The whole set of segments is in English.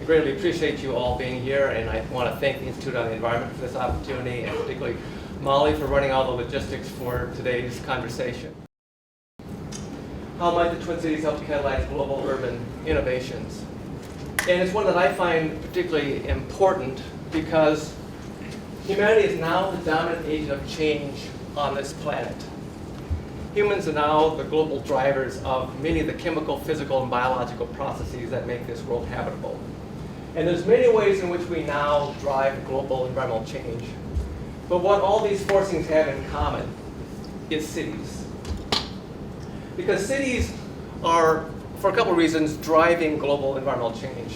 I greatly appreciate you all being here, and I want to thank the Institute on the Environment for this opportunity, and particularly Molly for running all the logistics for today's conversation. How might the Twin Cities help catalyze global urban innovations? And it's one that I find particularly important because humanity is now the dominant agent of change on this planet. Humans are now the global drivers of many of the chemical, physical, and biological processes that make this world habitable. And there's many ways in which we now drive global environmental change. But what all these forcings have in common is cities. Because cities are, for a couple of reasons, driving global environmental change.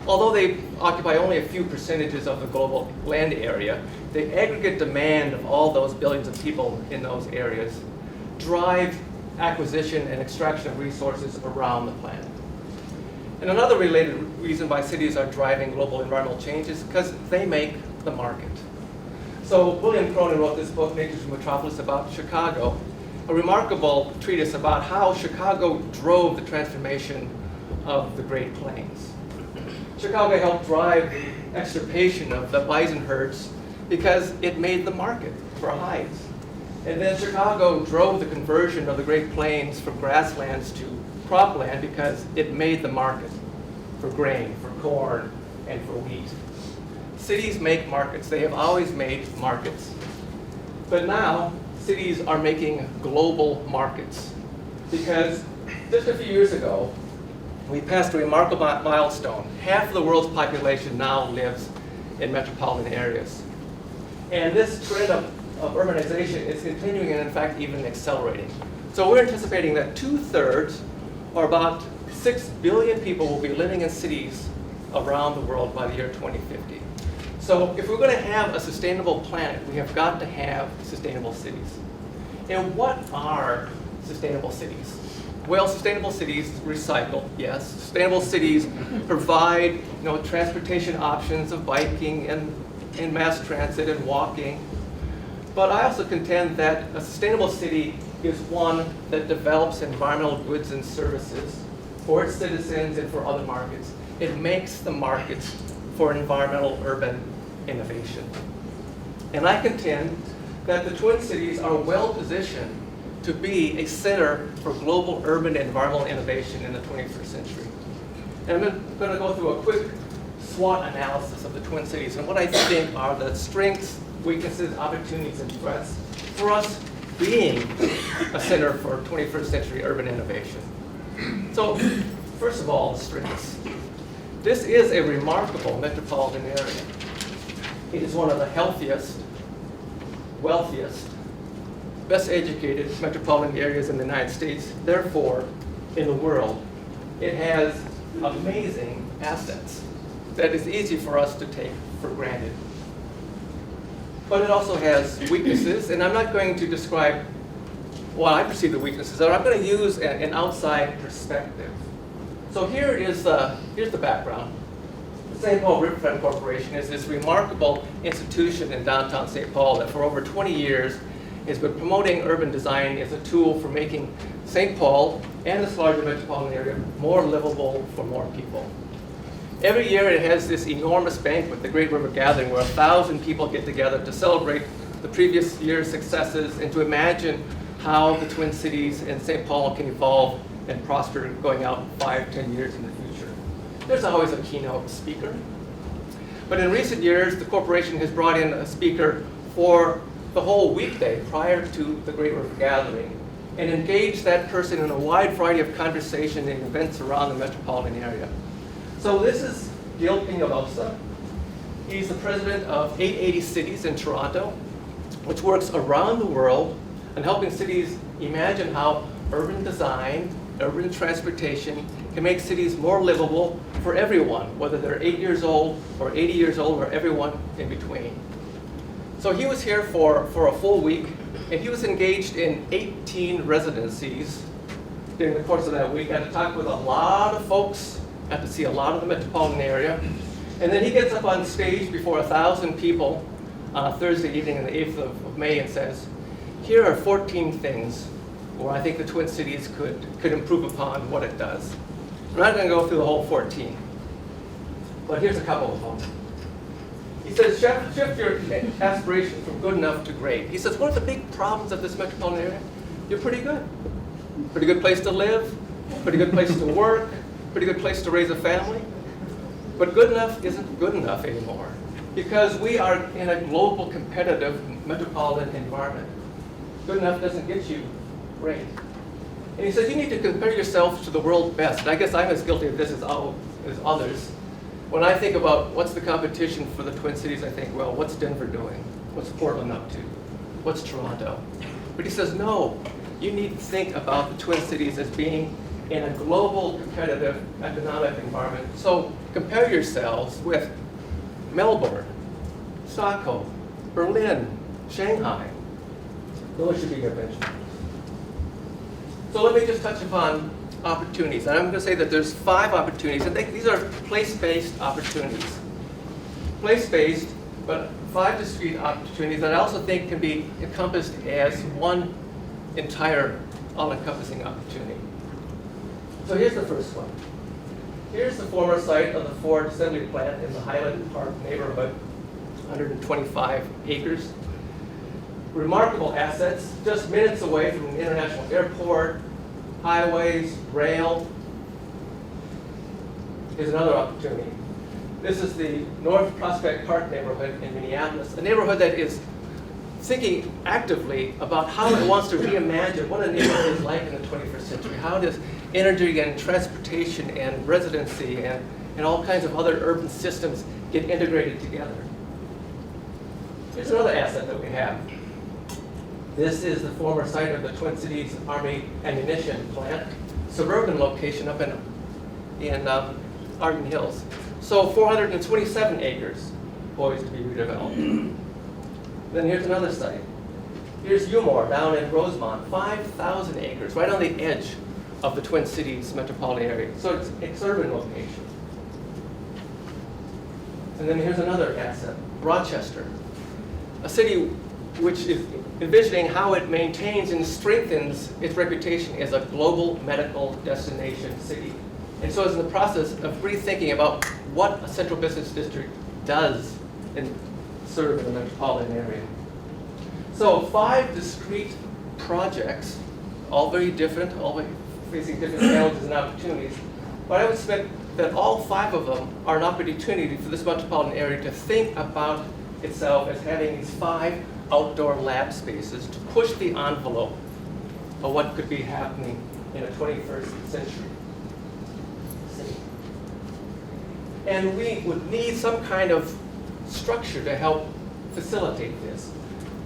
Although they occupy only a few percentages of the global land area, the aggregate demand of all those billions of people in those areas drive acquisition and extraction of resources around the planet. And another related reason why cities are driving global environmental change is because they make the market. So William Cronin wrote this book, Nature's Metropolis, about Chicago, a remarkable treatise about how Chicago drove the transformation of the Great Plains. Chicago helped drive the extirpation of the bison herds because it made the market for hides. And then Chicago drove the conversion of the Great Plains from grasslands to cropland because it made the market for grain, for corn, and for wheat. Cities make markets. They have always made markets. But now, cities are making global markets because just a few years ago, we passed a remarkable milestone. Half of the world's population now lives in metropolitan areas. And this trend of urbanization is continuing and in fact even accelerating. So we're anticipating that 2/3, or about 6 billion people, will be living in cities around the world by the year 2050. So if we're going to have a sustainable planet, we have got to have sustainable cities. And what are sustainable cities? Well, sustainable cities recycle, yes. Sustainable cities provide transportation options of biking and mass transit and walking. But I also contend that a sustainable city is one that develops environmental goods and services for its citizens and for other markets. It makes the markets for environmental urban innovation. And I contend that the Twin Cities are well positioned to be a center for global urban and environmental innovation in the 21st century. And I'm going to go through a quick SWOT analysis of the Twin Cities and what I think are the strengths, weaknesses, opportunities, and threats for us being a center for 21st century urban innovation. So, first of all, strengths. This is a remarkable metropolitan area. It is one of the healthiest, wealthiest, best educated metropolitan areas in the United States, therefore, in the world. It has amazing assets that is easy for us to take for granted. But it also has weaknesses, and I'm not going to describe what I perceive the weaknesses are. I'm going to use an outside perspective. So here's the background. The St. Paul Riverfront Corporation is this remarkable institution in downtown St. Paul that for over 20 years has been promoting urban design as a tool for making St. Paul and this larger metropolitan area more livable for more people. Every year it has this enormous banquet, the Great River Gathering, where 1,000 people get together to celebrate the previous year's successes and to imagine how the Twin Cities and St. Paul can evolve and prosper going out 5-10 years in the future. There's always a keynote speaker. But in recent years, the corporation has brought in a speaker for the whole weekday prior to the Great River Gathering and engaged that person in a wide variety of conversation and events around the metropolitan area. So this is Gil Peñalosa. He's the president of 880 Cities in Toronto, which works around the world on helping cities imagine how urban design, urban transportation can make cities more livable for everyone, whether they're 8 years old or 80 years old or everyone in between. So he was here for a full week, and he was engaged in 18 residencies during the course of that week. Got to talk with a lot of folks, got to see a lot of the metropolitan area. And then he gets up on stage before 1,000 people on a Thursday evening on the 8th of May and says, here are 14 things where I think the Twin Cities could improve upon what it does. I'm not going to go through the whole 14. but here's a couple of them. He says, shift your aspirations from good enough to great. He says, one of the big problems of this metropolitan area, you're pretty good. Pretty good place to live, pretty good place to work, pretty good place to raise a family. But good enough isn't good enough anymore, because we are in a global competitive metropolitan environment. Good enough doesn't get you great. And he says you need to compare yourself to the world's best. And I guess I'm as guilty of this as others. When I think about what's the competition for the Twin Cities, I think, well, what's Denver doing? What's Portland up to? What's Toronto? But he says, no, you need to think about the Twin Cities as being in a global competitive economic environment. So compare yourselves with Melbourne, Stockholm, Berlin, Shanghai. Those should be your benchmarks. So let me just touch upon opportunities. And I'm going to say that there's 5 opportunities. And these are place-based opportunities. Place-based, but 5 discrete opportunities that I also think can be encompassed as one entire all-encompassing opportunity. So here's the first one. Here's the former site of the Ford assembly plant in the Highland Park neighborhood, 125 acres. Remarkable assets, just minutes away from an international airport, highways, rail. Here's another opportunity. This is the North Prospect Park neighborhood in Minneapolis, a neighborhood that is thinking actively about how it wants to reimagine what a neighborhood is like in the 21st century. How does energy and transportation and residency and all kinds of other urban systems get integrated together? Here's another asset that we have. This is the former site of the Twin Cities Army ammunition plant, suburban location up in Arden Hills. So 427 acres poised to be redeveloped. Then here's another site. Here's Umore down in Rosemont, 5,000 acres, right on the edge of the Twin Cities metropolitan area. So it's urban location. And then here's another asset, Rochester, a city which is envisioning how it maintains and strengthens its reputation as a global medical destination city. And so it's in the process of rethinking about what a central business district does and serve in the metropolitan area. So 5 discrete projects, all very different, all facing different challenges and opportunities. But I would expect that all 5 of them are an opportunity for this metropolitan area to think about itself as having these 5 outdoor lab spaces to push the envelope of what could be happening in a 21st century city. And we would need some kind of structure to help facilitate this.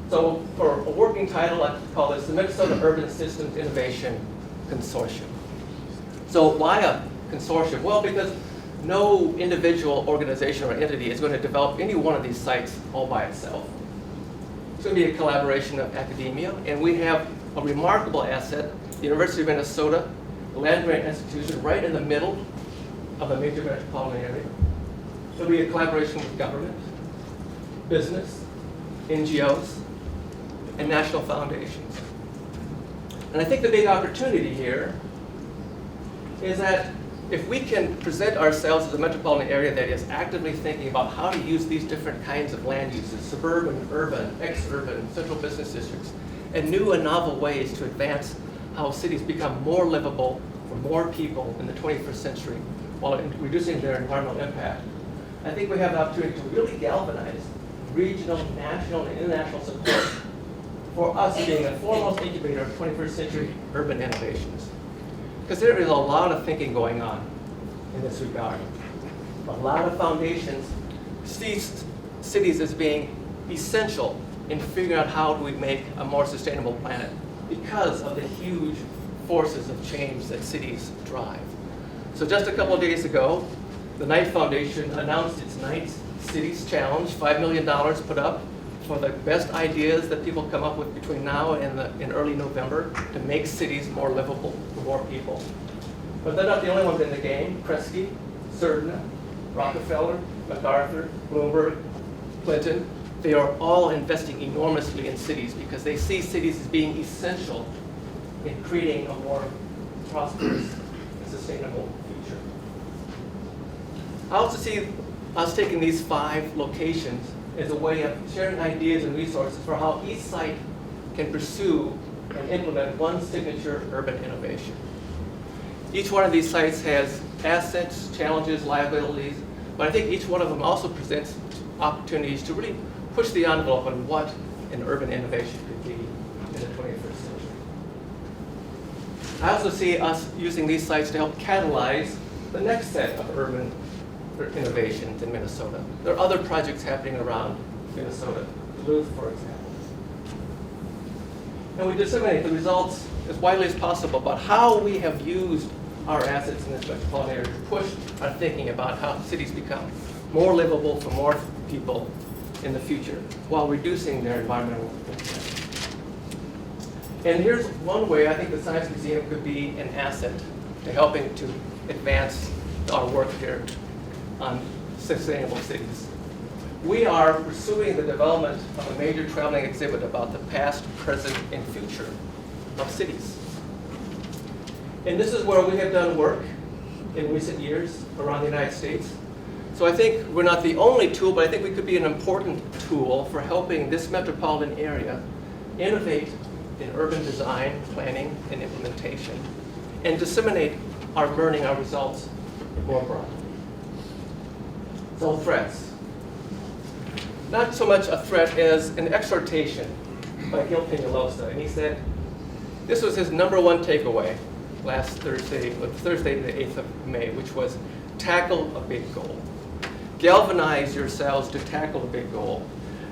So for a working title, I call this the Minnesota Urban Systems Innovation Consortium. So why a consortium? Well, because no individual organization or entity is going to develop any one of these sites all by itself. It's going to be a collaboration of academia, and we have a remarkable asset, the University of Minnesota, a land-grant institution right in the middle of a major metropolitan area. It'll be a collaboration with government, business, NGOs, and national foundations. And I think the big opportunity here is that if we can present ourselves as a metropolitan area that is actively thinking about how to use these different kinds of land uses, suburban, urban, ex-urban, central business districts, and new and novel ways to advance how cities become more livable for more people in the 21st century while reducing their environmental impact, I think we have the opportunity to really galvanize regional, national, and international support for us being a foremost incubator of 21st century urban innovations. Because there is a lot of thinking going on in this regard. A lot of foundations see cities as being essential in figuring out how do we make a more sustainable planet because of the huge forces of change that cities drive. So just a couple of days ago, the Knight Foundation announced its Knight Cities Challenge, $5 million put up for the best ideas that people come up with between now and early November to make cities more livable for more people. But they're not the only ones in the game. Kresge, Serdna, Rockefeller, MacArthur, Bloomberg, Clinton, they are all investing enormously in cities because they see cities as being essential in creating a more prosperous and sustainable future. I also see us taking these 5 locations as a way of sharing ideas and resources for how each site can pursue and implement one signature urban innovation. Each one of these sites has assets, challenges, liabilities, but I think each one of them also presents opportunities to really push the envelope on what an urban innovation could be in the 21st century. I also see us using these sites to help catalyze the next set of urban innovations in Minnesota. There are other projects happening around Minnesota, Duluth, for example. And we disseminate the results as widely as possible about how we have used our assets in this metropolitan area to push our thinking about how cities become more livable for more people in the future while reducing their environmental impact. And here's one way I think the Science Museum could be an asset to helping to advance our work here on sustainable cities. We are pursuing the development of a major traveling exhibit about the past, present, and future of cities. And this is where we have done work in recent years around the United States. So I think we're not the only tool, but I think we could be an important tool for helping this metropolitan area innovate in urban design, planning, and implementation, and disseminate our learning, our results more broadly. So threats. Not so much a threat as an exhortation by Gil Peñalosa. And he said, this was his #1 takeaway last Thursday, Thursday the 8th of May, which was tackle a big goal. Galvanize yourselves to tackle a big goal.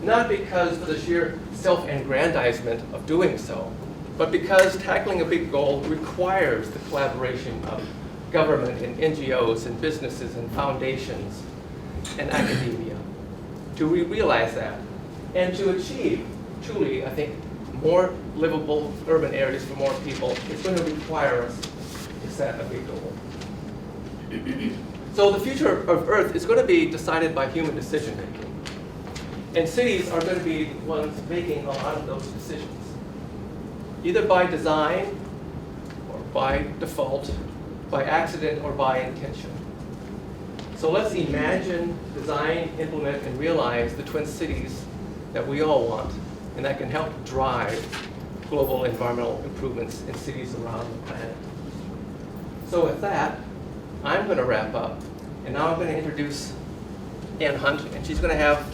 Not because of the sheer self-aggrandizement of doing so, but because tackling a big goal requires the collaboration of government and NGOs and businesses and foundations and academia to realize that and to achieve, truly, I think, more livable urban areas for more people. It's going to require us to set a big goal. So the future of Earth is going to be decided by human decision making. And cities are going to be the ones making a lot of those decisions, either by design or by default, by accident or by intention. So let's imagine, design, implement, and realize the twin cities that we all want, and that can help drive global environmental improvements in cities around the planet. So with that, I'm going to wrap up, and now I'm going to introduce Ann Hunt, and she's going to have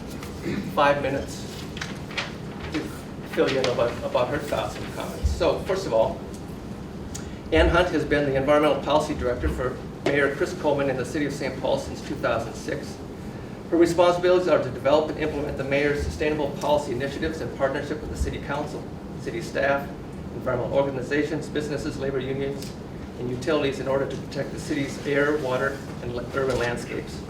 5 minutes to fill you in about her thoughts and comments. So first of all, Ann Hunt has been the Environmental Policy Director for Mayor Chris Coleman in the City of St. Paul since 2006. Her responsibilities are to develop and implement the Mayor's sustainable policy initiatives in partnership with the City Council, city staff, environmental organizations, businesses, labor unions, and utilities in order to protect the city's air, water, and urban landscapes.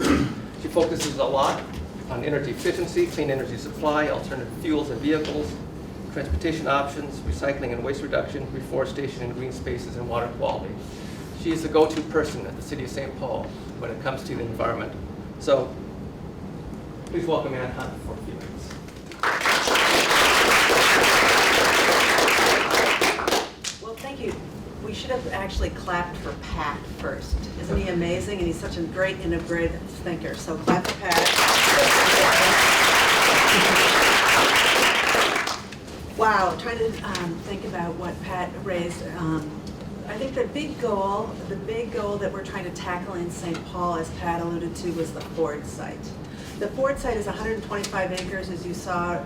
She focuses a lot on energy efficiency, clean energy supply, alternative fuels and vehicles, transportation options, recycling and waste reduction, reforestation and green spaces, and water quality. She is the go-to person at the City of St. Paul when it comes to the environment. So please welcome Ann Hunt for a few minutes. Well, thank you. We should have actually clapped for Pat first. Isn't he amazing? And he's such a great integrative thinker. So clap for Pat. Wow, trying to think about what Pat raised. I think the big goal that we're trying to tackle in St. Paul, as Pat alluded to, was the Ford site. The Ford site is 125 acres, as you saw,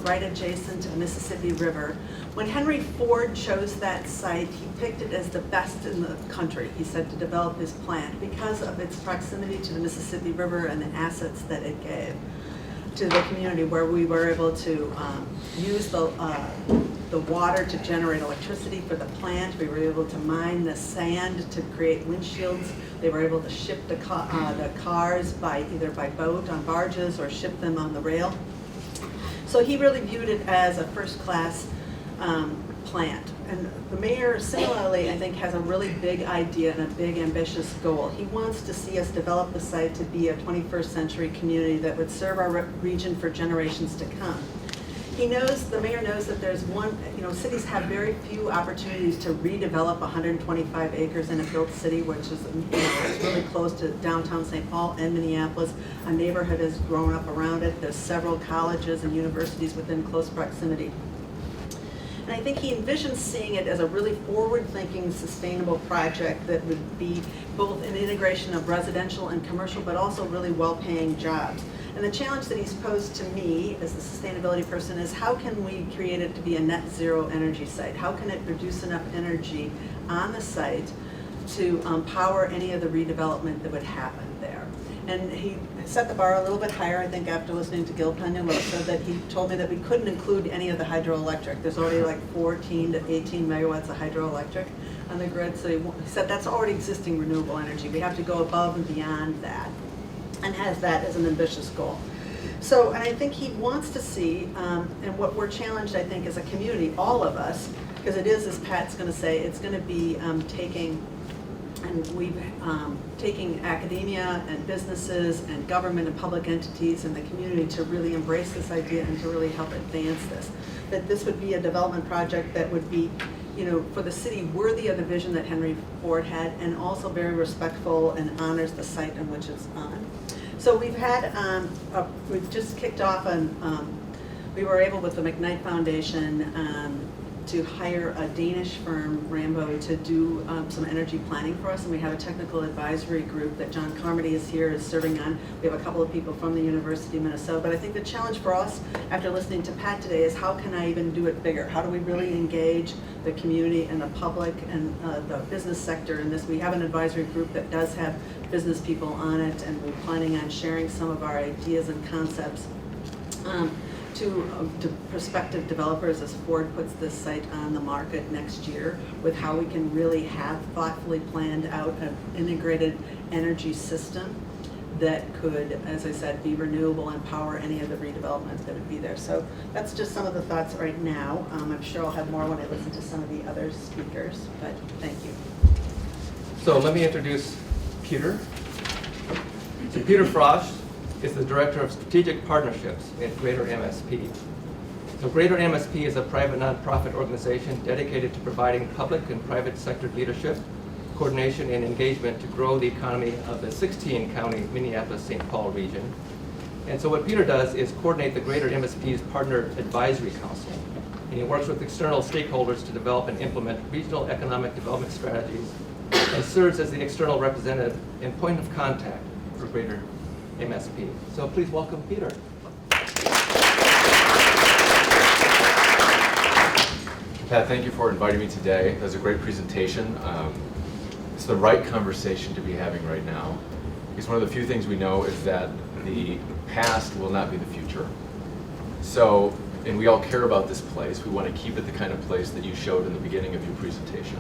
right adjacent to the Mississippi River. When Henry Ford chose that site, he picked it as the best in the country, he said, to develop his plant because of its proximity to the Mississippi River and the assets that it gave to the community, where we were able to use the water to generate electricity for the plant. We were able to mine the sand to create windshields. They were able to ship the cars either by boat on barges or ship them on the rail. So he really viewed it as a first-class plant. And the mayor, similarly, I think, has a really big idea and a big ambitious goal. He wants to see us develop the site to be a 21st century community that would serve our region for generations to come. He knows, the mayor knows that there's one, cities have very few opportunities to redevelop 125 acres in a built city, which is it's really close to downtown St. Paul and Minneapolis. A neighborhood has grown up around it. There's several colleges and universities within close proximity. And I think he envisions seeing it as a really forward-thinking, sustainable project that would be both an integration of residential and commercial, but also really well-paying jobs. And the challenge that he's posed to me as the sustainability person is how can we create it to be a net zero energy site? How can it produce enough energy on the site to power any of the redevelopment that would happen there? And he set the bar a little bit higher, I think, after listening to Gil Peñalosa, that he told me that we couldn't include any of the hydroelectric. There's already like 14 to 18 megawatts of hydroelectric on the grid, so he said that's already existing renewable energy. We have to go above and beyond that, and has that as an ambitious goal. So, and I think he wants to see, and what we're challenged, I think, as a community, all of us, because it is, as Pat's going to say, it's going to be taking academia and businesses and government and public entities and the community to really embrace this idea and to really help advance this. That this would be a development project that would be, for the city worthy of the vision that Henry Ford had, and also very respectful and honors the site in which it's on. So we've had, we've just kicked off on, we were able with the McKnight Foundation to hire a Danish firm, Rambo, to do some energy planning for us, and we have a technical advisory group that John Carmody is here, is serving on. We have a couple of people from the University of Minnesota, but I think the challenge for us, after listening to Pat today, is how can I even do it bigger? How do we really engage the community and the public and the business sector in this? We have an advisory group that does have business people on it, and we're planning on sharing some of our ideas and concepts to prospective developers as Ford puts this site on the market next year, with how we can really have thoughtfully planned out an integrated energy system that could, as I said, be renewable and power any of the redevelopments that would be there. So that's just some of the thoughts right now. I'm sure I'll have more when I listen to some of the other speakers, but thank you. So let me introduce Peter. So Peter Frosch is the Director of Strategic Partnerships at Greater MSP. So Greater MSP is a private nonprofit organization dedicated to providing public and private sector leadership, coordination, and engagement to grow the economy of the 16-county Minneapolis-St. Paul region. And so what Peter does is coordinate the Greater MSP's Partner Advisory Council. And he works with external stakeholders to develop and implement regional economic development strategies, and serves as the external representative and point of contact for Greater MSP. So please welcome Peter. Pat, thank you for inviting me today. That was a great presentation. It's the right conversation to be having right now, because one of the few things we know is that the past will not be the future. So, and we all care about this place. We want to keep it the kind of place that you showed in the beginning of your presentation.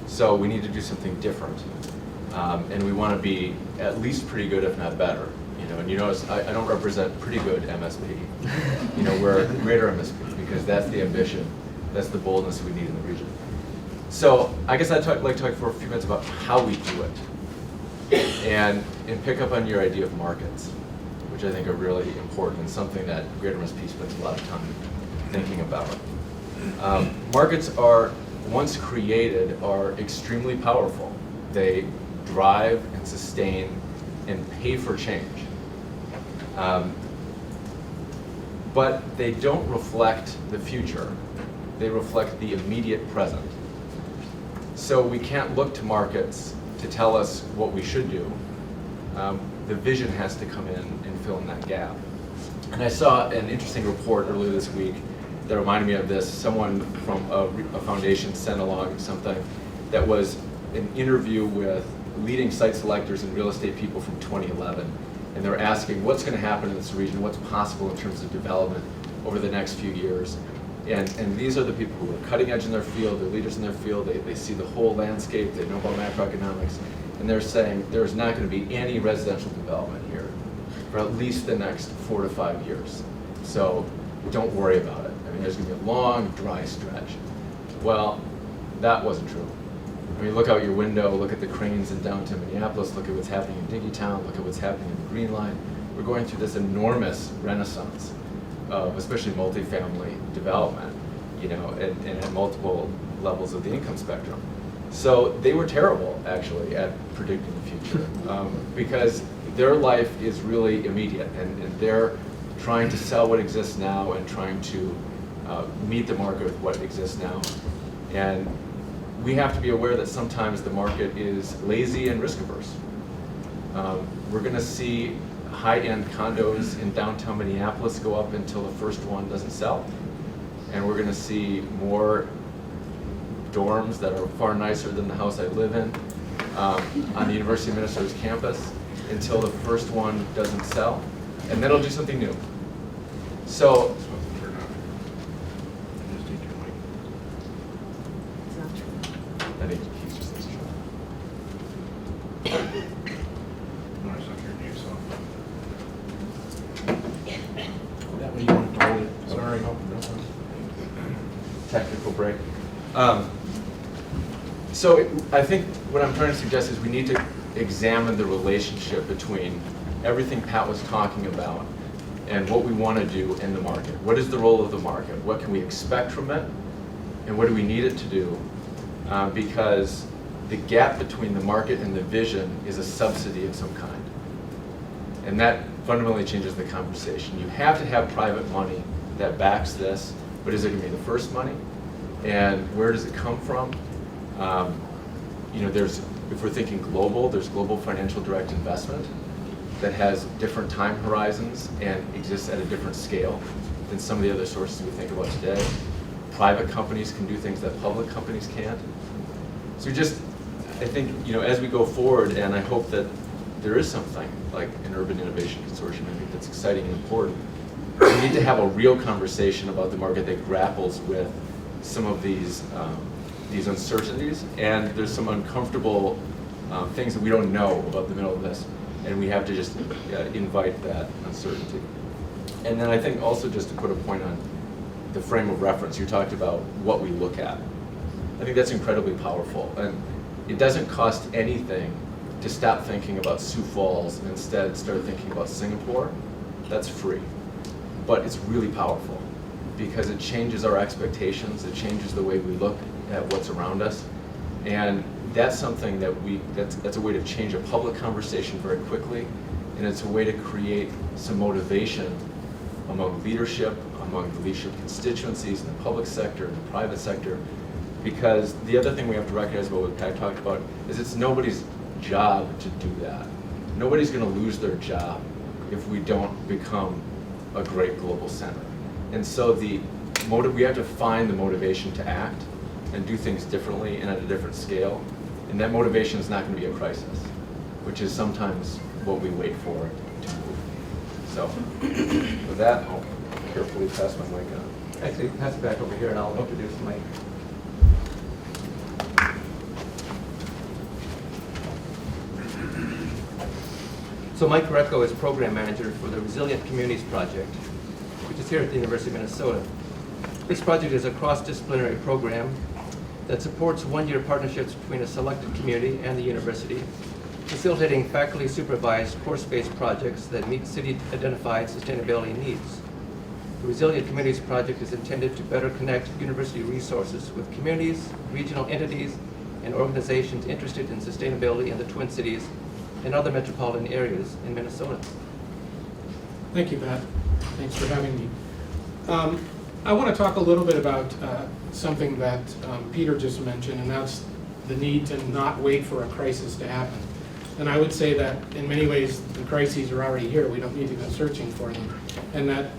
So we need to do something different. And we want to be at least pretty good, if not better. And you notice I don't represent pretty good MSP. We're Greater MSP, because that's the ambition, that's the boldness we need in the region. So I guess I'd like to talk for a few minutes about how we do it, and pick up on your idea of markets, which I think are really important and something that Greater MSP spends a lot of time thinking about. Markets are, once created, are extremely powerful. They drive and sustain and pay for change. But they don't reflect the future. They reflect the immediate present. So we can't look to markets to tell us what we should do. The vision has to come in and fill in that gap. And I saw an interesting report earlier this week that reminded me of this. Someone from a foundation sent along something that was an interview with leading site selectors and real estate people from 2011. And they're asking what's going to happen in this region, what's possible in terms of development over the next few years. And these are the people who are cutting edge in their field, they're leaders in their field, they see the whole landscape, they know about macroeconomics, and they're saying there's not going to be any residential development here for at least the next 4 to 5 years. So don't worry about it. I mean, there's going to be a long, dry stretch. Well, that wasn't true. I mean, look out your window, look at the cranes in downtown Minneapolis, look at what's happening in Diggitown, look at what's happening in the Green Line. We're going through this enormous renaissance of especially multifamily development, you know, and at multiple levels of the income spectrum. So they were terrible, actually, at predicting the future because their life is really immediate, and they're trying to sell what exists now and trying to meet the market with what exists now. And we have to be aware that sometimes the market is lazy and risk averse. We're going to see high-end condos in downtown Minneapolis go up until the first one doesn't sell. And we're going to see more dorms that are far nicer than the house I live in on the University of Minnesota's campus until the first one doesn't sell. And then it'll do something new. So, I think he's just listening. That way you want to hold it. Sorry. Technical break. So I think what I'm trying to suggest is we need to examine the relationship between everything Pat was talking about and what we want to do in the market. What is the role of the market? What can we expect from it? And what do we need it to do? Because the gap between the market and the vision is a subsidy of some kind. And that fundamentally changes the conversation. You have to have private money that backs this, but is it going to be the first money? And where does it come from? You know, if we're thinking global, there's global financial direct investment that has different time horizons and exists at a different scale than some of the other sources we think about today. Private companies can do things that public companies can't. So I think, you know, as we go forward, and I hope that there is something like an urban innovation consortium, I think that's exciting and important. We need to have a real conversation about the market that grapples with some of these uncertainties, and there's some uncomfortable things that we don't know about the middle of this, and we have to just invite that uncertainty. And then I think also just to put a point on the frame of reference, you talked about what we look at. I think that's incredibly powerful, and it doesn't cost anything to stop thinking about Sioux Falls and instead start thinking about Singapore. That's free, but it's really powerful because it changes our expectations, it changes the way we look at what's around us, and that's something that that's a way to change a public conversation very quickly, and it's a way to create some motivation among leadership, among the leadership constituencies in the public sector and the private sector, because the other thing we have to recognize about what Pat talked about is it's nobody's job to do that. Nobody's going to lose their job if we don't become a great global center. And so we have to find the motivation to act and do things differently and at a different scale. And that motivation is not going to be a crisis, which is sometimes what we wait for to move. So with that, I'll carefully pass my mic on. Actually, pass it back over here and I'll introduce Mike. So Mike Greco is program manager for the Resilient Communities Project, which is here at the University of Minnesota. This project is a cross-disciplinary program that supports one-year partnerships between a selected community and the university, facilitating faculty-supervised course-based projects that meet city-identified sustainability needs. The Resilient Communities Project is intended to better connect university resources with communities, regional entities, and organizations interested in sustainability in the Twin Cities and other metropolitan areas in Minnesota. Thank you, Pat. Thanks for having me. I want to talk a little bit about something that Peter just mentioned, and that's the need to not wait for a crisis to happen. And I would say that in many ways the crises are already here. We don't need to go searching for them. And that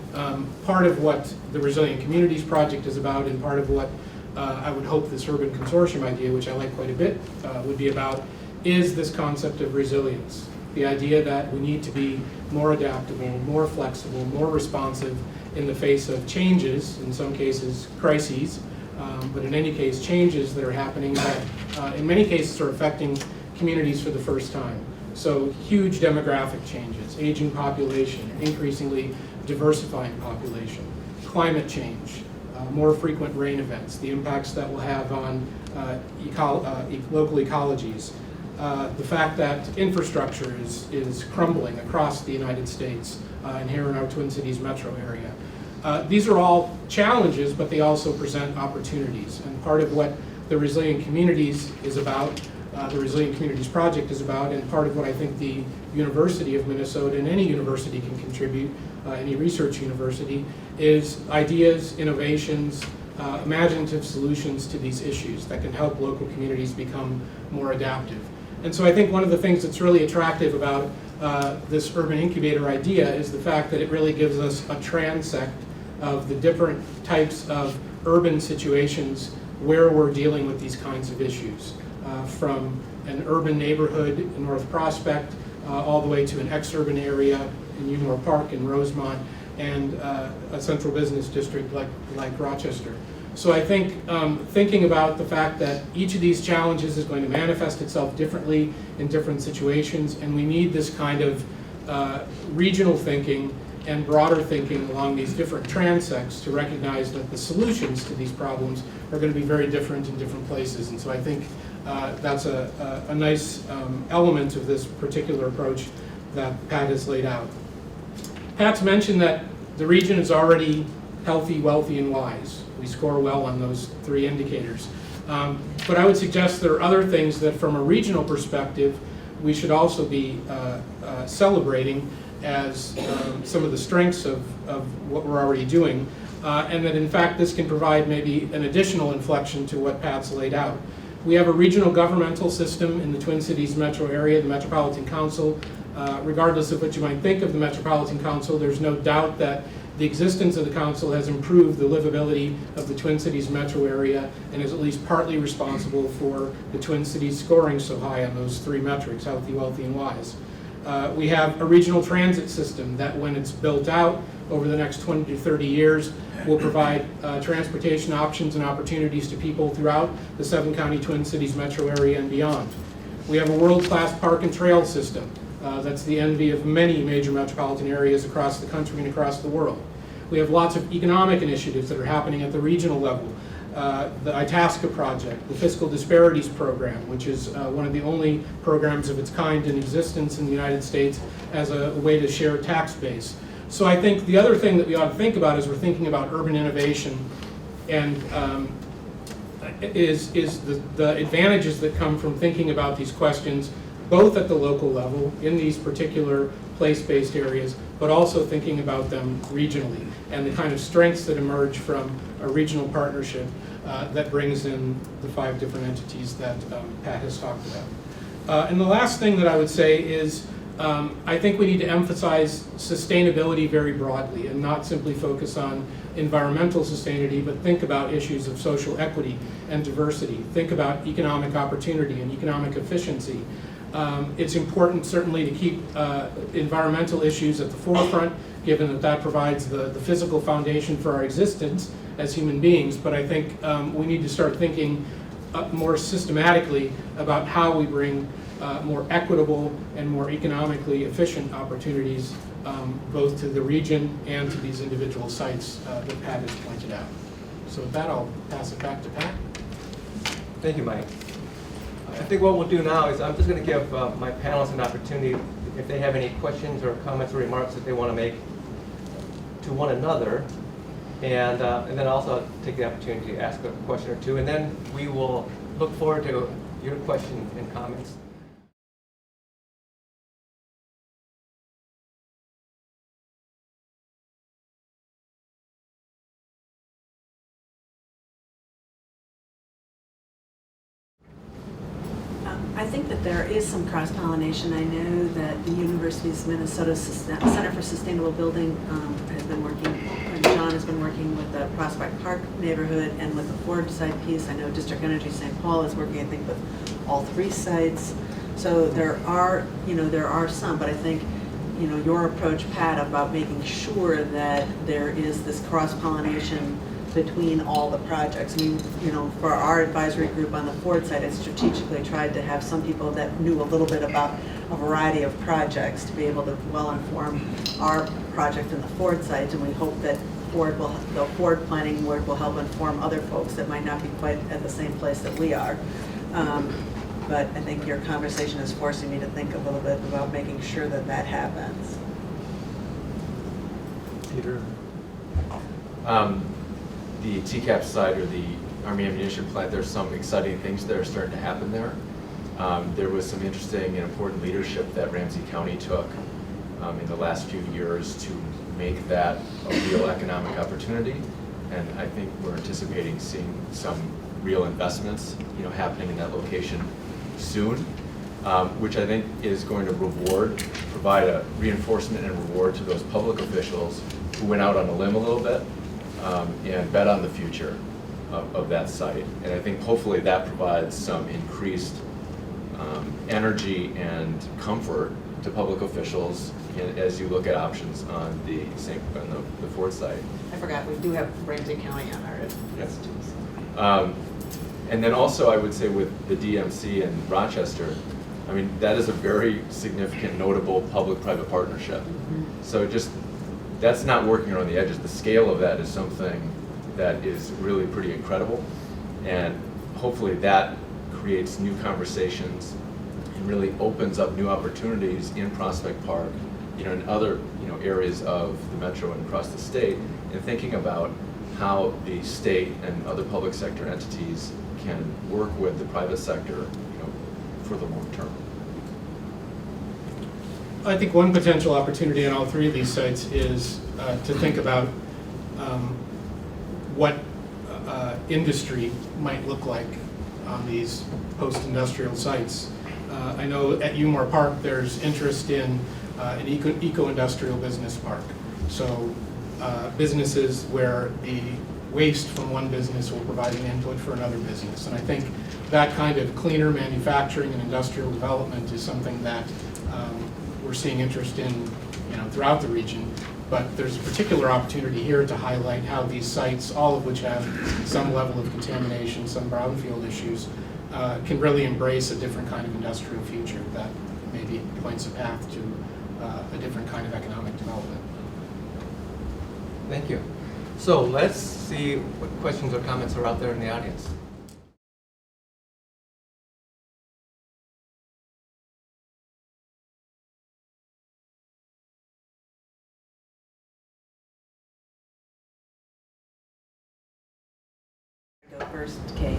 part of what the Resilient Communities Project is about, and part of what I would hope this urban consortium idea, which I like quite a bit, would be about, is this concept of resilience. The idea that we need to be more adaptable, more flexible, more responsive in the face of changes, in some cases crises, but in any case changes that are happening that in many cases are affecting communities for the first time. So huge demographic changes, aging population, increasingly diversifying population, climate change, more frequent rain events, the impacts that will have on local ecologies, the fact that infrastructure is crumbling across the United States and here in our Twin Cities metro area. These are all challenges, but they also present opportunities. And part of what the Resilient Communities is about, the Resilient Communities Project is about, and part of what I think the University of Minnesota and any university can contribute, any research university, is ideas, innovations, imaginative solutions to these issues that can help local communities become more adaptive. And so I think one of the things that's really attractive about this urban incubator idea is the fact that it really gives us a transect of the different types of urban situations where we're dealing with these kinds of issues. From an urban neighborhood in North Prospect all the way to an ex-urban area in Unimore Park and Rosemont, and a central business district like Rochester. So I think thinking about the fact that each of these challenges is going to manifest itself differently in different situations, and we need this kind of regional thinking and broader thinking along these different transects to recognize that the solutions to these problems are going to be very different in different places. And so I think that's a nice element of this particular approach that Pat has laid out. Pat's mentioned that the region is already healthy, wealthy, and wise. We score well on those three indicators. But I would suggest there are other things that from a regional perspective we should also be celebrating as some of the strengths of what we're already doing, and that in fact this can provide maybe an additional inflection to what Pat's laid out. We have a regional governmental system in the Twin Cities metro area, the Metropolitan Council. Regardless of what you might think of the Metropolitan Council, there's no doubt that the existence of the council has improved the livability of the Twin Cities metro area and is at least partly responsible for the Twin Cities scoring so high on those three metrics, healthy, wealthy, and wise. We have a regional transit system that when it's built out over the next 20 to 30 years will provide transportation options and opportunities to people throughout the 7-county Twin Cities metro area and beyond. We have a world-class park and trail system. That's the envy of many major metropolitan areas across the country and across the world. We have lots of economic initiatives that are happening at the regional level. The Itasca project, the Fiscal Disparities Program, which is one of the only programs of its kind in existence in the United States as a way to share tax base. So I think the other thing that we ought to think about as we're thinking about urban innovation and is the advantages that come from thinking about these questions both at the local level in these particular place-based areas, but also thinking about them regionally and the kind of strengths that emerge from a regional partnership that brings in the 5 different entities that Pat has talked about. And the last thing that I would say is I think we need to emphasize sustainability very broadly and not simply focus on environmental sustainability, but think about issues of social equity and diversity. Think about economic opportunity and economic efficiency. It's important certainly to keep environmental issues at the forefront, given that that provides the physical foundation for our existence as human beings, but I think we need to start thinking more systematically about how we bring more equitable and more economically efficient opportunities both to the region and to these individual sites that Pat has pointed out. So with that, I'll pass it back to Pat. Thank you, Mike. I think what we'll do now is I'm just going to give my panelists an opportunity if they have any questions or comments or remarks that they want to make to one another, and then also take the opportunity to ask a question or two, and then we will look forward to your questions and comments. I think that there is some cross-pollination. I know that the University of Minnesota's Center for Sustainable Building has been working, and John has been working with the Prospect Park neighborhood and with the Ford site piece. I know District Energy St. Paul is working, I think, with all 3 sites. So there are some, but I think, your approach, Pat, about making sure that there is this cross-pollination between all the projects. I mean, for our advisory group on the Ford side, I strategically tried to have some people that knew a little bit about a variety of projects to be able to well inform our project in the Ford site, and we hope that the Ford Planning Board will help inform other folks that might not be quite at the same place that we are. But I think your conversation is forcing me to think a little bit about making sure that that happens. Peter? The TCAP site, or the Army Ammunition Plant, there's some exciting things that are starting to happen there. There was some interesting and important leadership that Ramsey County took in the last few years to make that a real economic opportunity. And I think we're anticipating seeing some real investments, happening in that location soon, which I think is going to provide a reinforcement and reward to those public officials who went out on a limb a little bit and bet on the future of that site. And I think hopefully that provides some increased energy and comfort to public officials as you look at options on the Ford site. I forgot, we do have Ramsey County on our Yes. list too. And then also I would say with the DMC in Rochester, I mean, that is a very significant, notable public-private partnership. So that's not working around the edges. The scale of that is something that is really pretty incredible. And hopefully that creates new conversations and really opens up new opportunities in Prospect Park, in other, areas of the metro and across the state, and thinking about how the state and other public sector entities can work with the private sector, for the long term. I think one potential opportunity on all three of these sites is to think about what industry might look like on these post-industrial sites. I know at Umore Park there's interest in an eco-industrial business park. So businesses where the waste from one business will provide an input for another business. And I think that kind of cleaner manufacturing and industrial development is something that we're seeing interest in throughout the region. But there's a particular opportunity here to highlight how these sites, all of which have some level of contamination, some brownfield issues, can really embrace a different kind of industrial future that maybe points a path to a different kind of economic development. Thank you. So let's see what questions or comments are out there in the audience. Go first, Kate.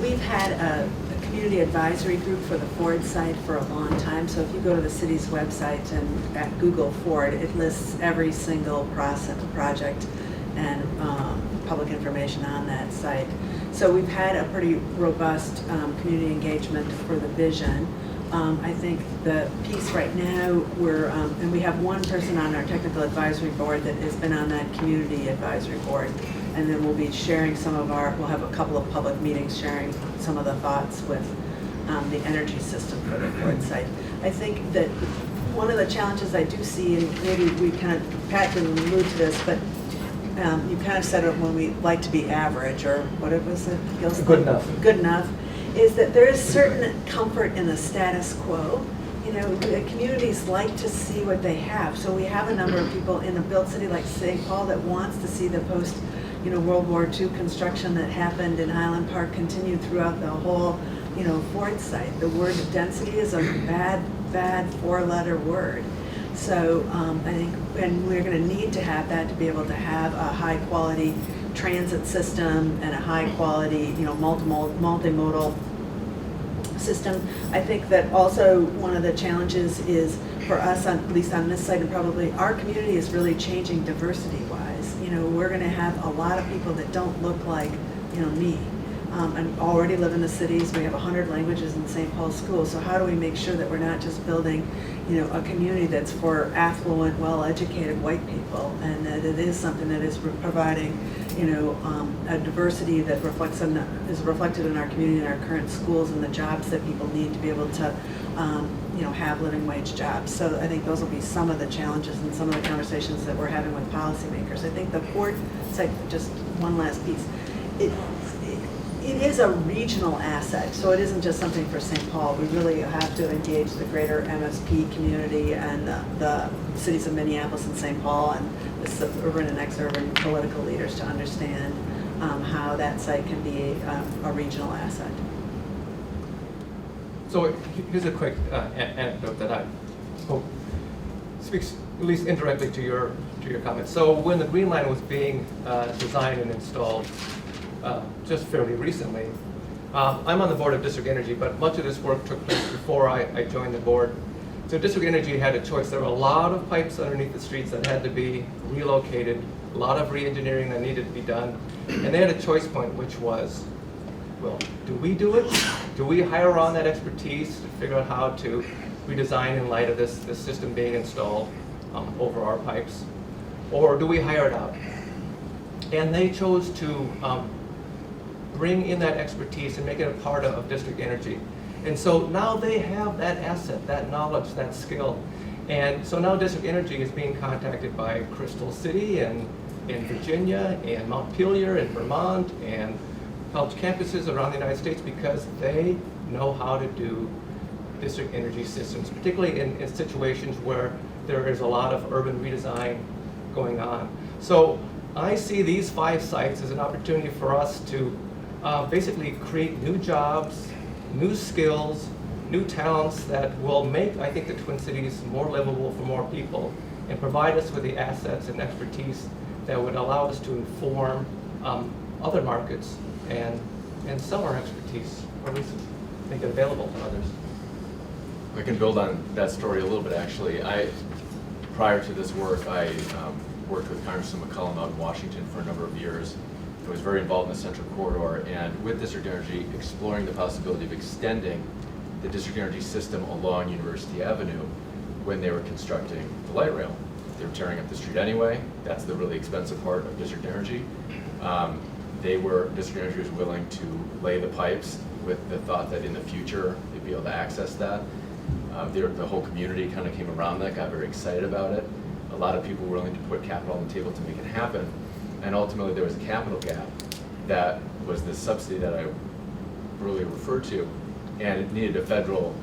We've had a community advisory group for the Ford site for a long time. So if you go to the city's website and at Google Ford, it lists every single project and public information on that site. So we've had a pretty robust community engagement for the vision. I think the piece right now, and we have one person on our technical advisory board that has been on that community advisory board. And then we'll be sharing we'll have a couple of public meetings sharing some of the thoughts with the energy system for the Ford site. I think that one of the challenges I do see, and maybe Pat didn't allude to this, but you kind of said it when we like to be average, or what it was, Good enough. Good enough, is that there is certain comfort in the status quo. The communities like to see what they have. So we have a number of people in a built city like St. Paul that wants to see the post World War II construction that happened in Highland Park continued throughout the whole, Ford site. The word density is a bad four-letter word. So I think, and we're going to need to have that to be able to have a high-quality transit system and a high-quality, multimodal system. I think that also one of the challenges is for us, at least on this site, and probably our community is really changing diversity-wise. We're going to have a lot of people that don't look like, me. And already live in the cities. We have 100 languages in St. Paul schools. So how do we make sure that we're not just building, a community that's for affluent, well-educated white people, and that it is something that is providing, a diversity that is reflected in our community and our current schools and the jobs that people need to be able to, have living wage jobs. So I think those will be some of the challenges and some of the conversations that we're having with policymakers. I think the Ford site, just one last piece, it is a regional asset, so it isn't just something for St. Paul. We really have to engage the greater MSP community and the cities of Minneapolis and St. Paul and the suburban and ex-urban political leaders to understand how that site can be a regional asset. So here's a quick anecdote that I spoke speaks at least indirectly to your comments. So when the Green Line was being designed and installed just fairly recently, I'm on the board of District Energy, but much of this work took place before I joined the board. So District Energy had a choice. There were a lot of pipes underneath the streets that had to be relocated, a lot of re-engineering that needed to be done, and they had a choice point, which was, well, do we do it? Do we hire on that expertise to figure out how to redesign in light of this system being installed over our pipes? Or do we hire it out? And they chose to bring in that expertise and make it a part of District Energy. And so now they have that asset, that knowledge, that skill. And so now District Energy is being contacted by Crystal City and in Virginia and Montpelier and Vermont and college campuses around the United States because they know how to do district energy systems, particularly in situations where there is a lot of urban redesign going on. So I see these 5 sites as an opportunity for us to basically create new jobs, new skills, new talents that will make, I think, the Twin Cities more livable for more people and provide us with the assets and expertise that would allow us to inform other markets and sell our expertise, or at least make it available to others. I can build on that story a little bit, actually. Prior to this work, I worked with Congressman McCollum out in Washington for a number of years. I was very involved in the Central Corridor, and with District Energy, exploring the possibility of extending the District Energy system along University Avenue when they were constructing the light rail. They were tearing up the street anyway. That's the really expensive part of District Energy. District Energy was willing to lay the pipes with the thought that in the future they'd be able to access that. The whole community kind of came around that, got very excited about it. A lot of people were willing to put capital on the table to make it happen. And ultimately there was a capital gap that was the subsidy that I earlier referred to, and it needed a federal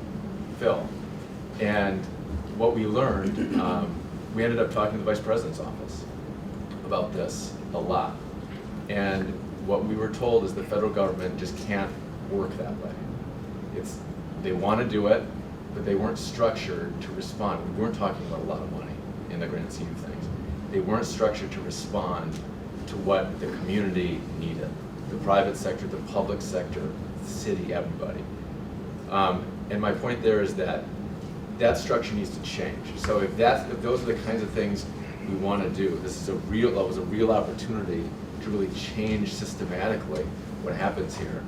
fill. And what we learned, we ended up talking to the Vice President's office about this a lot. And what we were told is the federal government just can't work that way. They want to do it, but they weren't structured to respond. We weren't talking about a lot of money in the grand scheme of things. They weren't structured to respond to what the community needed. The private sector, the public sector, the city, everybody. And my point there is that structure needs to change. So if those are the kinds of things we want to do, that was a real opportunity to really change systematically what happens here.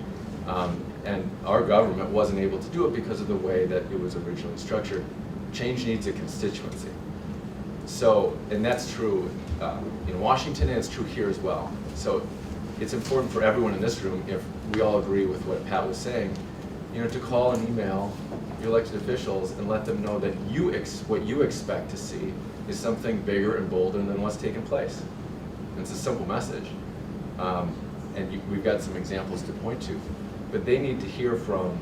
And our government wasn't able to do it because of the way that it was originally structured. Change needs a constituency. So, and that's true in Washington, and it's true here as well. So it's important for everyone in this room, if we all agree with what Pat was saying, to call and email your elected officials and let them know that what you expect to see is something bigger and bolder than what's taken place. And it's a simple message. And we've got some examples to point to. But they need to hear from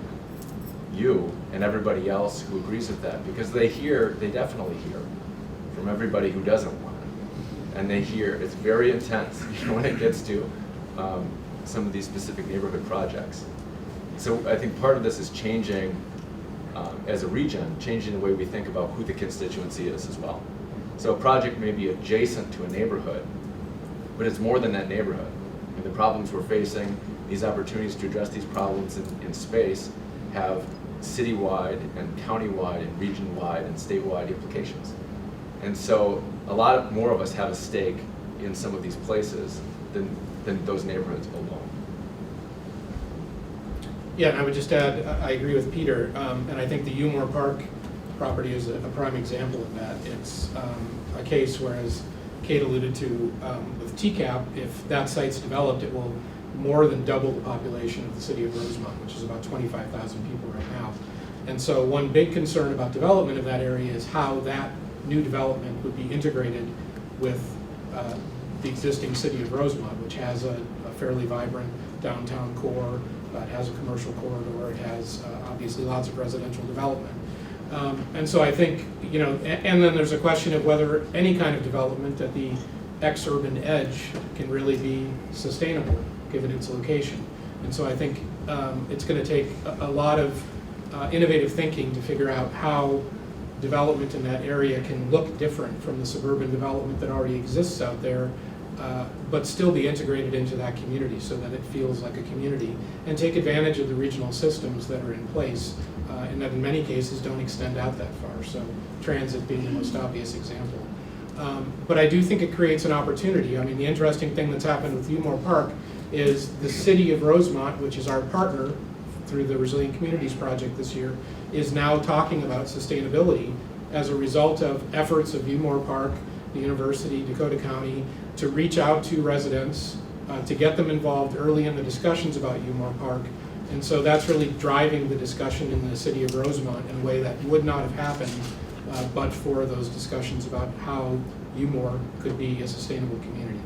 you and everybody else who agrees with that, because they definitely hear from everybody who doesn't want it. And they hear, it's very intense when it gets to some of these specific neighborhood projects. So I think part of this is changing, as a region, changing the way we think about who the constituency is as well. So a project may be adjacent to a neighborhood, but it's more than that neighborhood. And the problems we're facing, these opportunities to address these problems in space have citywide and countywide and region-wide and statewide implications. And so a lot more of us have a stake in some of these places than those neighborhoods alone. Yeah, and I would just add, I agree with Peter, and I think the Umore Park property is a prime example of that. It's a case where, as Kate alluded to, with TCAP, if that site's developed, it will more than double the population of the city of Rosemont, which is about 25,000 people right now. And so one big concern about development of that area is how that new development would be integrated with the existing city of Rosemont, which has a fairly vibrant downtown core, it has a commercial corridor, it has obviously lots of residential development. And so I think, and then there's a question of whether any kind of development at the ex-urban edge can really be sustainable given its location. And so I think it's going to take a lot of innovative thinking to figure out how development in that area can look different from the suburban development that already exists out there, but still be integrated into that community so that it feels like a community, and take advantage of the regional systems that are in place, and that in many cases don't extend out that far, so transit being the most obvious example. But I do think it creates an opportunity. I mean, the interesting thing that's happened with Umore Park is the city of Rosemont, which is our partner through the Resilient Communities Project this year, is now talking about sustainability as a result of efforts of Umore Park, the university, Dakota County, to reach out to residents, to get them involved early in the discussions about Umore Park. And so that's really driving the discussion in the city of Rosemont in a way that would not have happened but for those discussions about how Umore could be a sustainable community.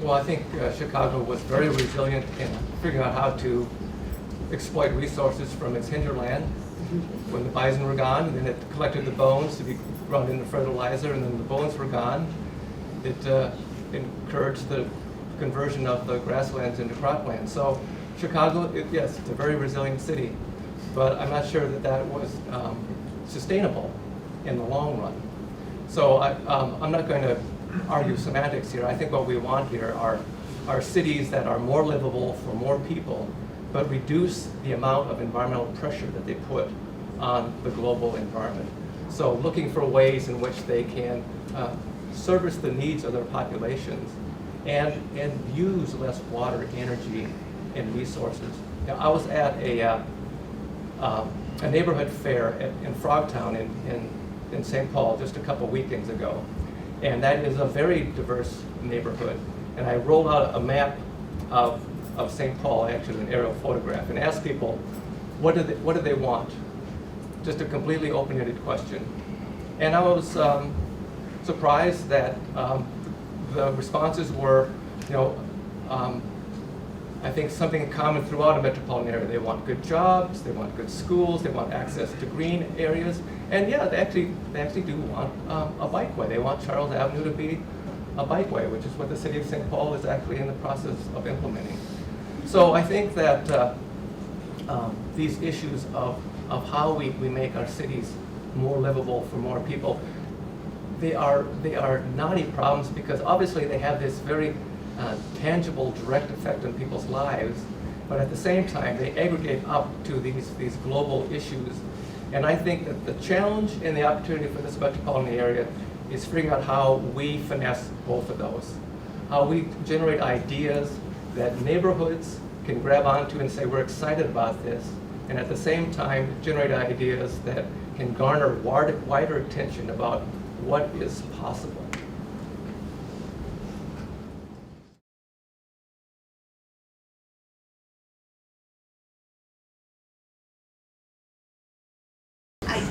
Well, I think Chicago was very resilient in figuring out how to exploit resources from its hinterland. When the bison were gone, then it collected the bones to be run into fertilizer, and then the bones were gone. It encouraged the conversion of the grasslands into croplands. So Chicago, yes, it's a very resilient city, but I'm not sure that that was sustainable in the long run. So I'm not going to argue semantics here. I think what we want here are cities that are more livable for more people, but reduce the amount of environmental pressure that they put on the global environment. So looking for ways in which they can service the needs of their populations and use less water, energy, and resources. Now, I was at a neighborhood fair in Frogtown in St. Paul just a couple weekends ago. And that is a very diverse neighborhood. And I rolled out a map of St. Paul, actually an aerial photograph, and asked people, what do they want? Just a completely open-ended question. And I was surprised that the responses were, I think something common throughout a metropolitan area. They want good jobs, they want good schools, they want access to green areas, and yeah, they actually do want a bikeway. They want Charles Avenue to be a bikeway, which is what the city of St. Paul is actually in the process of implementing. So I think that these issues of how we make our cities more livable for more people, they are knotty problems because obviously they have this very tangible, direct effect on people's lives, but at the same time they aggregate up to these global issues. And I think that the challenge and the opportunity for this metropolitan area is figuring out how we finesse both of those. How we generate ideas that neighborhoods can grab onto and say, we're excited about this, and at the same time generate ideas that can garner wider attention about what is possible.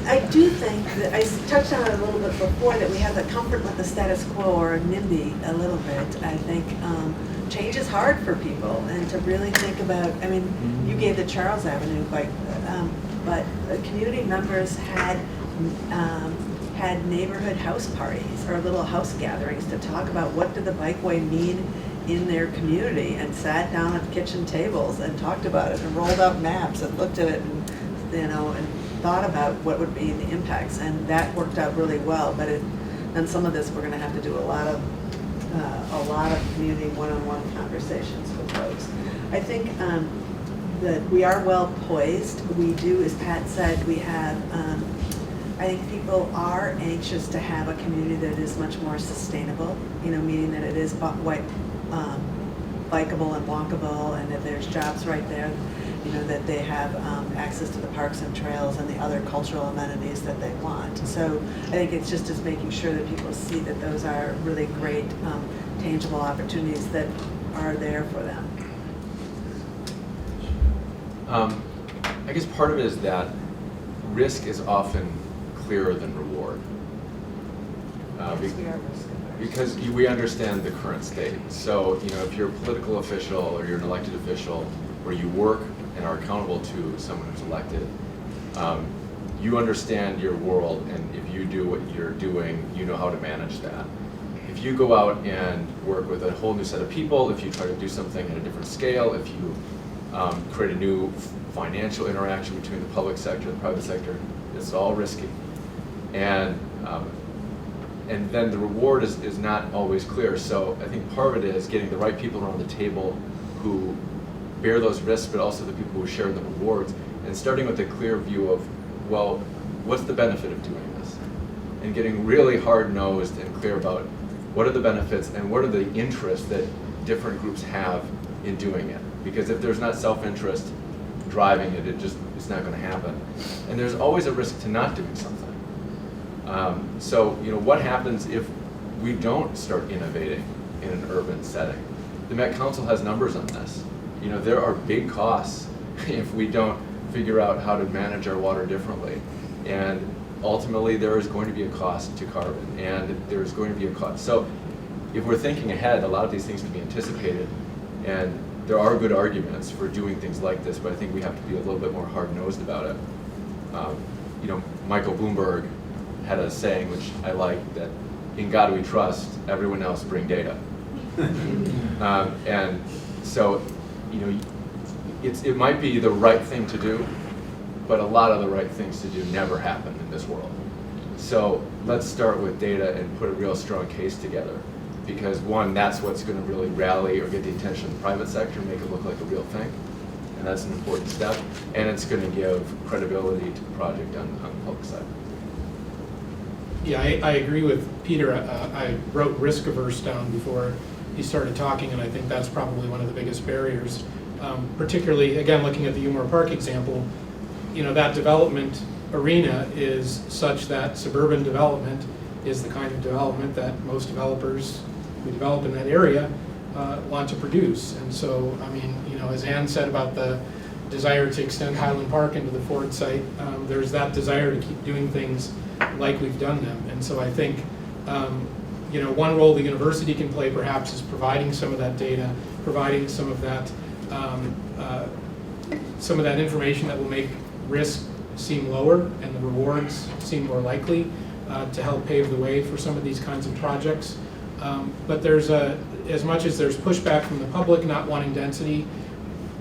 I do think that, I touched on it a little bit before, that we have the comfort with the status quo, or NIMBY a little bit. I think change is hard for people, and to really think about, I mean, you gave the Charles Avenue bike, but the community members had neighborhood house parties or little house gatherings to talk about what did the bikeway mean in their community, and sat down at kitchen tables and talked about it and rolled out maps and looked at it and, and thought about what would be the impacts, and that worked out really well. But and some of this we're going to have to do a lot of community one-on-one conversations with folks. I think that we are well poised. We do, as Pat said, we have. I think people are anxious to have a community that is much more sustainable. Meaning that it is bikeable and walkable, and that there's jobs right there. That they have access to the parks and trails and the other cultural amenities that they want. So I think it's just as making sure that people see that those are really great, tangible opportunities that are there for them. I guess part of it is that risk is often clearer than reward. Because we understand the current state. So, if you're a political official or you're an elected official, where you work and are accountable to someone who's elected, you understand your world, and if you do what you're doing, you know how to manage that. If you go out and work with a whole new set of people, if you try to do something at a different scale, if you create a new financial interaction between the public sector and the private sector, it's all risky. And then the reward is not always clear. So I think part of it is getting the right people around the table who bear those risks, but also the people who share the rewards, and starting with a clear view of, well, what's the benefit of doing this? And getting really hard-nosed and clear about what are the benefits and what are the interests that different groups have in doing it. Because if there's not self-interest driving it, it's not going to happen. And there's always a risk to not doing something. So, what happens if we don't start innovating in an urban setting? The Met Council has numbers on this. There are big costs if we don't figure out how to manage our water differently. And ultimately, there is going to be a cost to carbon, and there's going to be a cost. So if we're thinking ahead, a lot of these things can be anticipated, and there are good arguments for doing things like this, but I think we have to be a little bit more hard-nosed about it. Michael Bloomberg had a saying, which I like, that in God we trust, everyone else bring data. And so, it might be the right thing to do, but a lot of the right things to do never happen in this world. So let's start with data and put a real strong case together. Because one, that's what's going to really rally or get the attention of the private sector, make it look like a real thing. And that's an important step. And it's going to give credibility to the project on the public side. Yeah, I agree with Peter. I wrote risk averse down before he started talking, and I think that's probably one of the biggest barriers. Particularly, again, looking at the Umar Park example, that development arena is such that suburban development is the kind of development that most developers who develop in that area want to produce. And so, as Ann said about the desire to extend Highland Park into the Ford site, there's that desire to keep doing things like we've done them. And so I think, one role the university can play perhaps is providing some of that data, providing some of that information that will make risk seem lower and the rewards seem more likely to help pave the way for some of these kinds of projects. But there's as much as there's pushback from the public not wanting density,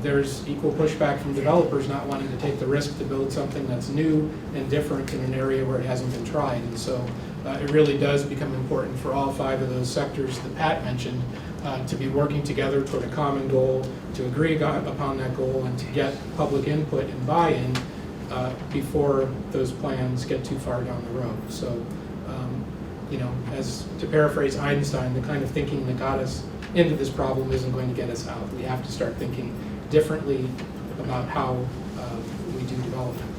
there's equal pushback from developers not wanting to take the risk to build something that's new and different in an area where it hasn't been tried. And so it really does become important for all 5 of those sectors that Pat mentioned to be working together toward a common goal, to agree upon that goal, and to get public input and buy-in before those plans get too far down the road. So, as to paraphrase Einstein, the kind of thinking that got us into this problem isn't going to get us out. We have to start thinking differently about how we do development.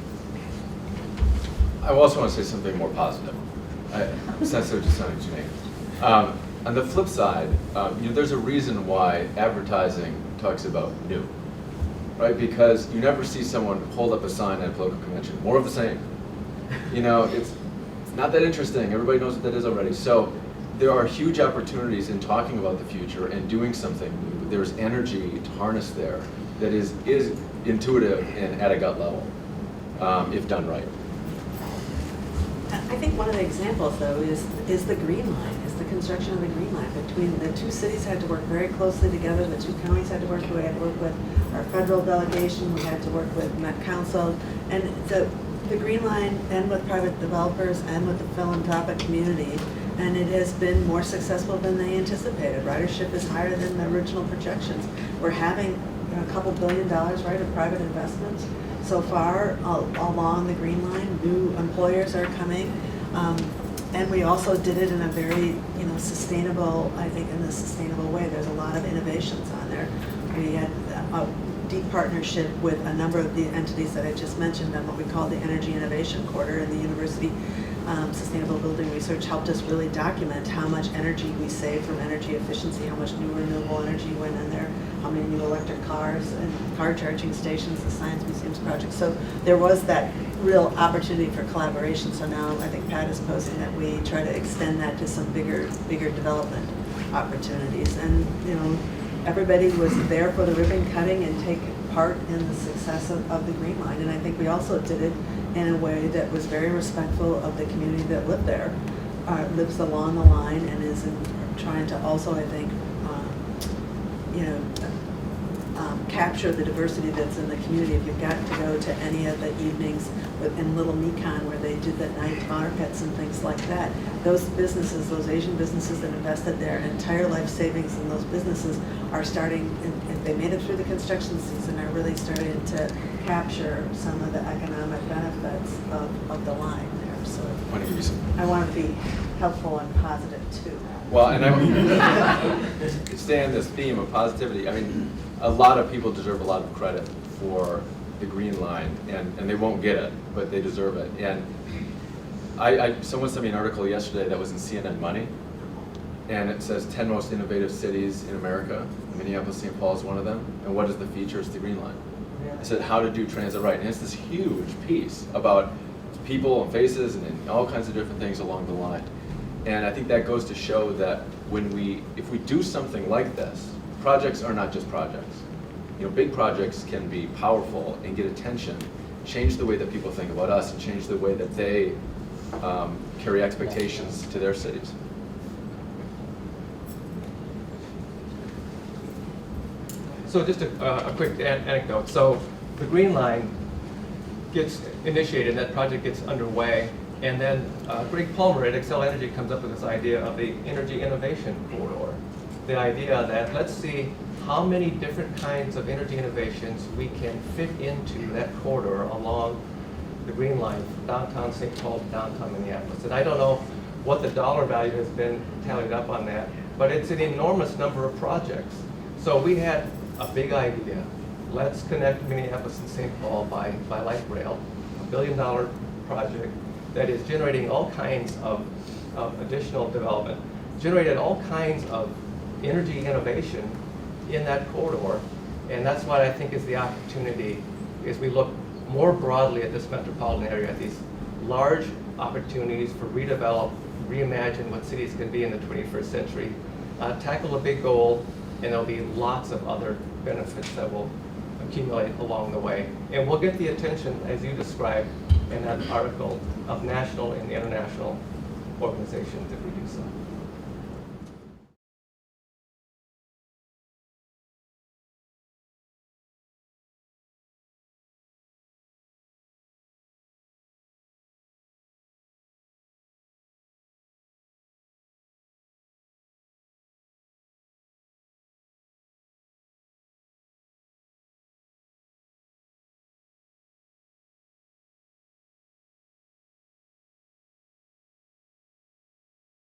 I also want to say something more positive. I'm sensitive to sounding too negative. On the flip side, there's a reason why advertising talks about new, right? Because you never see someone hold up a sign at a political convention, more of the same. It's not that interesting. Everybody knows what that is already. So there are huge opportunities in talking about the future and doing something new. There's energy to harness there that is intuitive and at a gut level, if done right. I think one of the examples, though, is the Green Line, is the construction of the Green Line. Between the 2 cities had to work very closely together, the 2 counties had to work, we had to work with our federal delegation, we had to work with Met Council, and the Green Line, and with private developers, and with the philanthropic community, and it has been more successful than they anticipated. Ridership is higher than the original projections. We're having a couple $2 billion, right, of private investments. So far, along the Green Line, new employers are coming, and we also did it in a very, sustainable, I think in a sustainable way. There's a lot of innovations on there. We had a deep partnership with a number of the entities that I just mentioned on what we call the Energy Innovation Quarter, and the University Sustainable Building Research helped us really document how much energy we save from energy efficiency, how much new renewable energy went in there, how many new electric cars and car charging stations, the Science Museums project. So there was that real opportunity for collaboration. So now I think Pat is posing that we try to extend that to some bigger development opportunities. And everybody was there for the ribbon cutting and take part in the success of the Green Line. And I think we also did it in a way that was very respectful of the community that lived there, lives along the line, and is trying to also, I think, capture the diversity that's in the community. If you've got to go to any of the evenings in Little Mekon where they did the night markets and things like that, those businesses, those Asian businesses that invested their entire life savings in those businesses are starting, if they made it through the construction season, are really starting to capture some of the economic benefits of the line there. So I want to give you some. I want to be helpful and positive too. Well, and I stay on this theme of positivity. I mean, a lot of people deserve a lot of credit for the green line, and they won't get it, but they deserve it. And someone sent me an article yesterday that was in CNN Money, and it says 10 most innovative cities in America. Minneapolis, St. Paul is one of them. And what is the feature? It's the green line. I said how to do transit right, and it's this huge piece about people and faces and all kinds of different things along the line. And I think that goes to show that if we do something like this, projects are not just projects. Big projects can be powerful and get attention, change the way that people think about us, and change the way that they carry expectations to their cities. So just a quick anecdote. So the Green Line gets initiated, that project gets underway, and then Greg Palmer at Excel Energy comes up with this idea of the energy innovation corridor. The idea that let's see how many different kinds of energy innovations we can fit into that corridor along the Green Line from downtown St. Paul to downtown Minneapolis. And I don't know what the dollar value has been tallied up on that, but it's an enormous number of projects. So we had a big idea. Let's connect Minneapolis and St. Paul by light rail, $1 billion project that is generating all kinds of additional development, generated all kinds of energy innovation in that corridor. And that's what I think is the opportunity, is we look more broadly at this metropolitan area, at these large opportunities for redevelop, reimagine what cities can be in the 21st century, tackle a big goal, and there'll be lots of other benefits that will accumulate along the way. And we'll get the attention, as you described in that article, of national and international organizations if we do so.